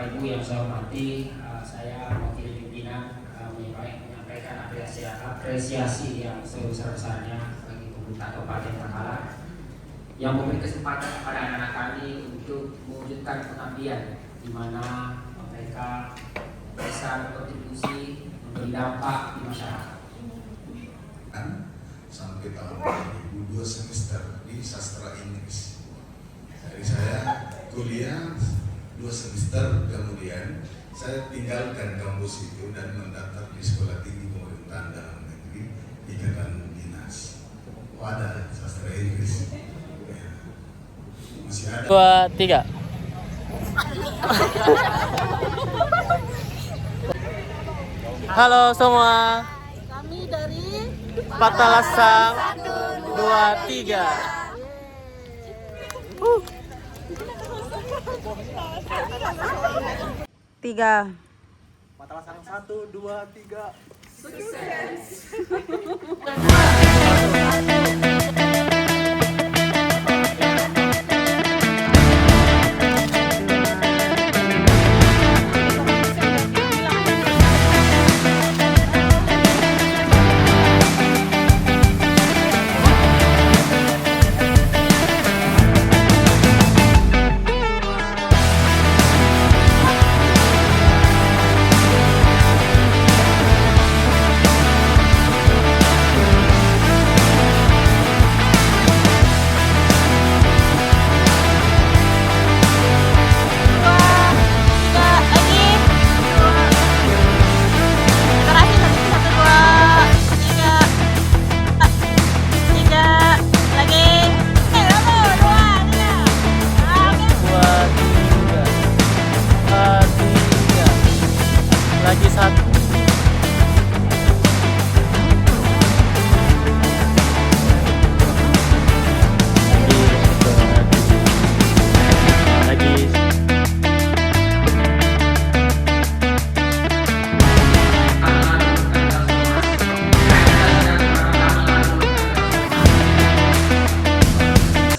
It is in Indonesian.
Ibu yang saya hormati, saya mewakili pimpinan menyampaikan apresiasi yang sebesar-besarnya bagi pemerintah Kabupaten Bangkalan yang memberi kesempatan kepada anak-anak kami untuk mewujudkan pengabdian di mana mereka bisa berkontribusi memberi dampak di masyarakat. Sampai tahun 2002 semester di sastra Inggris. Jadi saya kuliah 2 semester, kemudian saya tinggalkan kampus itu dan mendaftar di Sekolah Tinggi Pemerintahan Dalam Negeri Ikatan Dinas. Ada sastra Inggris. Ya. Masih ada. 2, 3. Halo semua. Kami dari Patalasang 2, 3. Tiga. Patalasang 1, 2, 3. Lagi 1.